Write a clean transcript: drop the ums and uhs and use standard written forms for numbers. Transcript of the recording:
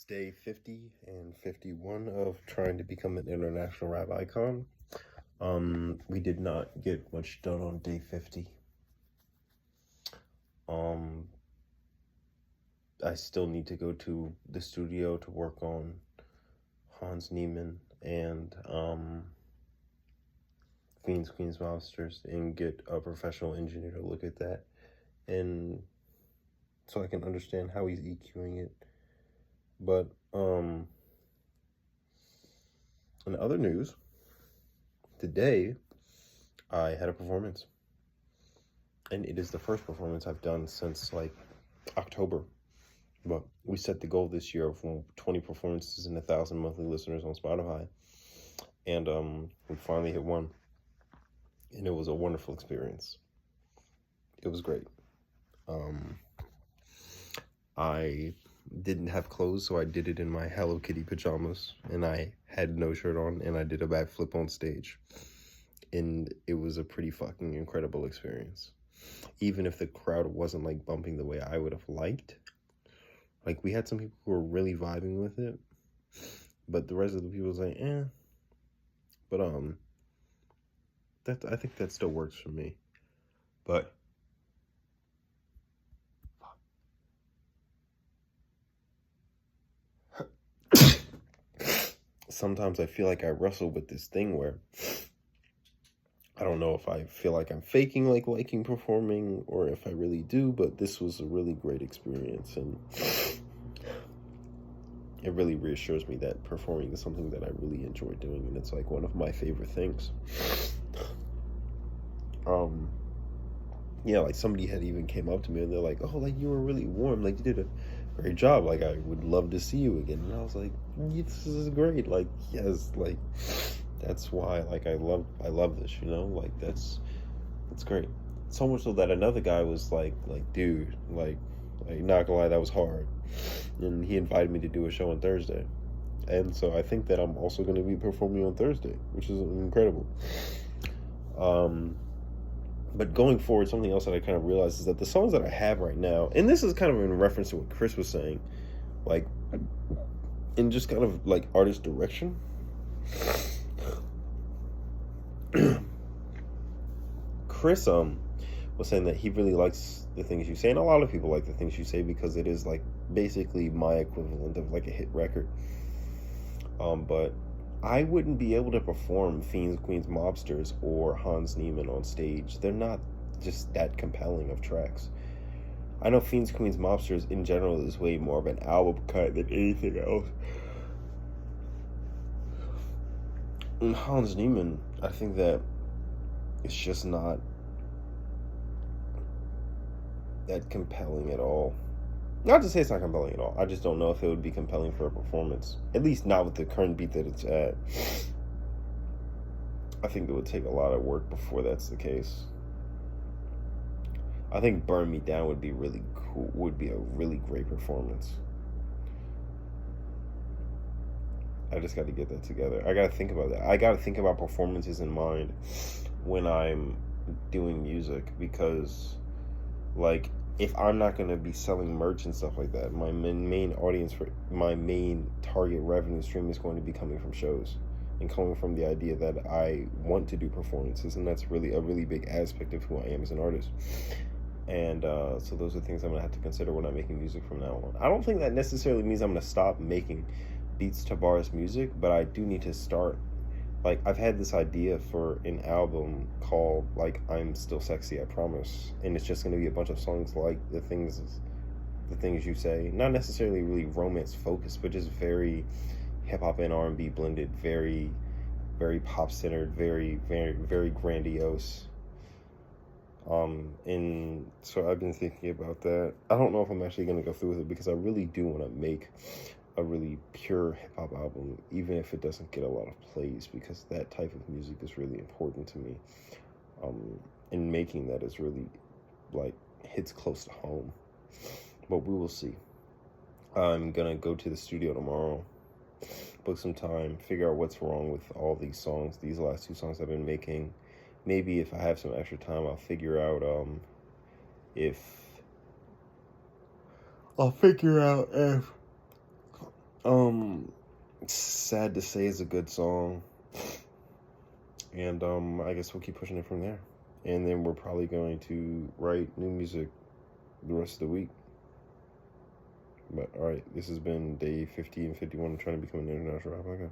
is day 50 and 51 of trying to become an international rap icon. We did not get much done on day 50. I still need to go to the studio to work on Hans Niemann and Fiends, Queens, Monsters and get a professional engineer to look at that, and so I can understand how he's EQing it. But in other news, today I had a performance, and it is the first performance I've done since like October. But we set the goal this year of 20 performances and 1,000 monthly listeners on Spotify, and we finally hit one, and it was a wonderful experience. It was great. I didn't have clothes, so I did it in my Hello Kitty pajamas, and I had no shirt on, and I did a backflip on stage, and it was a pretty fucking incredible experience. Even if the crowd wasn't like bumping the way I would have liked, like we had some people who were really vibing with it, but the rest of the people was like, eh. But I think that still works for me. But sometimes I feel like I wrestle with this thing where I don't know if I feel like I'm faking like liking performing or if I really do, but this was a really great experience, and it really reassures me that performing is something that I really enjoy doing, and it's like one of my favorite things. Yeah, like somebody had even came up to me and they're like, oh, like you were really warm, like you did a great job, like I would love to see you again. And I was like, this is great, like yes, like that's why like I love this, you know, like that's great. So much so that another guy was like dude, like not gonna lie, that was hard. And he invited me to do a show on Thursday, and so I think that I'm also going to be performing on Thursday, which is incredible. But going forward, something else that I kind of realized is that the songs that I have right now, and this is kind of in reference to what Chris was saying, like in just kind of like artist direction. Chris was saying that he really likes the things you say, and a lot of people like the things you say because it is like basically my equivalent of like a hit record. But I wouldn't be able to perform Fiends, Queens, Mobsters or Hans Niemann on stage. They're not just that compelling of tracks. I know Fiends, Queens, Mobsters in general is way more of an album cut than anything else. And Hans Niemann, I think that it's just not that compelling at all. Not to say it's not compelling at all. I just don't know if it would be compelling for a performance. At least not with the current beat that it's at. I think it would take a lot of work before that's the case. I think Burn Me Down would be really cool. Would be a really great performance. I just got to get that together. I got to think about that. I got to think about performances in mind when I'm doing music, because like if I'm not going to be selling merch and stuff like that, my main audience for my main target revenue stream is going to be coming from shows and coming from the idea that I want to do performances, and that's really a really big aspect of who I am as an artist. And so those are things I'm going to have to consider when I'm making music from now on. I don't think that necessarily means I'm going to stop making beats to bars music, but I do need to start. Like, I've had this idea for an album called, like, I'm Still Sexy, I Promise. And it's just going to be a bunch of songs like the things you say. Not necessarily really romance-focused, but just very hip-hop and R&B blended. Very, very pop-centered. Very, very, very grandiose. And so I've been thinking about that. I don't know if I'm actually going to go through with it, because I really do want to make a really pure hip-hop album, even if it doesn't get a lot of plays, because that type of music is really important to me. And making that is really like hits close to home, but we will see. I'm gonna go to the studio tomorrow, book some time, figure out what's wrong with all these songs, these last 2 songs I've been making. Maybe if I have some extra time, I'll figure out if It's sad to say it's a good song. And I guess we'll keep pushing it from there. And then we're probably going to write new music the rest of the week. But all right, this has been day 50 and 51 of trying to become an international rap. Okay.